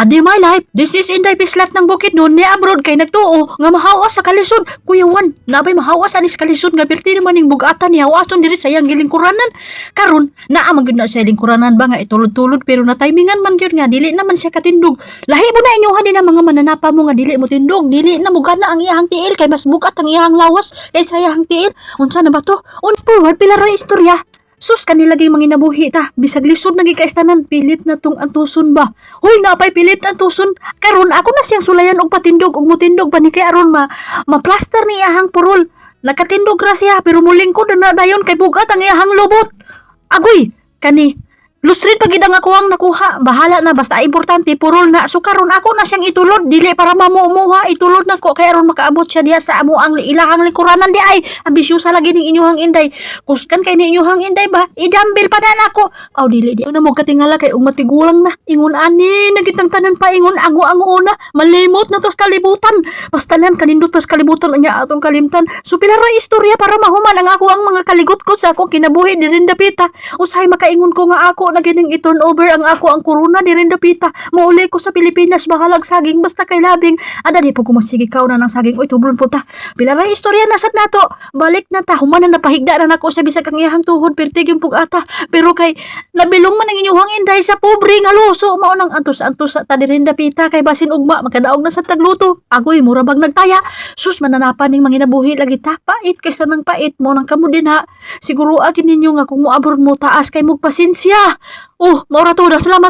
Adi my life, this is Inday Pislat ng bukid noon ni abroad kay nagtuo nga mahawas sa kalisod. Kuya Juan, nabay mahawas anis kalisod nga perti naman ning bugatan ni hawason diri sa iyang gilingkuranan. Karon, naa man gyud na sa lingkuranan ba nga itulod-tulod pero na timingan man gyud nga dili naman siya katindog. Lahi mo na inyohan din ang mga mananapa mo nga dili mo tindog, dili na mo gana ang iyang tiil kay mas bugat ang iyang lawas kay sa iyang tiil. Unsa na ba to? Forward pila ra istorya. Sus kanila gay manginabuhi ta, bisag lisod na gikaistanan, pilit na tong antuson ba? Hoy, napay pilit antuson. Karon ako na siyang sulayan og patindog og mutindog ba ni kay aron ma-plaster ni iyahang purol. Nakatindog ra siya pero mulingkod na dayon kay bugat ang iyahang lubot. Agoy, kani lustrid pagid ang ako ang nakuha. Bahala na basta importante purol na. So karon ako na siyang itulod dili para mamumuha, itulod na ko kay aron makaabot siya diha sa amo ang ilahang lingkuranan di ay. Ambisyosa lagi ning inyuhang Inday. Kuskan kay ni inyuhang Inday ba? Idambil pa na nako. Aw dili di na mo katingala kay ug matigulang na. Ingon ani nagitang tanan pa ingon ango-ango na. Malimot na tos kalibutan. Basta nan kanindot pas kalibutan unya atong kalimtan. So pila ra istorya para mahuman ang ako ang mga kaligot-kot sa akong kinabuhi dirin dapita. Usahay makaingon ko nga ako na gining i-turn over ang ako ang corona di rin dapita. Mauli ko sa Pilipinas bahalag saging basta kay labing. Ada di po kumasigikaw na ng saging. Uy tublon po ta. Pila ra istorya na sad nato. Balik na ta. Human na napahigda na nako sa bisag ang iyahang tuhod pertig yung pug-ata. Pero kay nabilong man ang inyuhang Inday sa pobre nga luso. Mao nang antos-antos sa ta di rin dapita kay basin ugma makadaog na sa tagluto. Agoy mura bag nagtaya. Sus mananapan ning manginabuhi lagi ta. Pait kaysa nang pait mo nang kamo din ha. Siguro agin ninyo nga kung moabroad mo taas kay mo pasensya. Oh, maura to, salamat.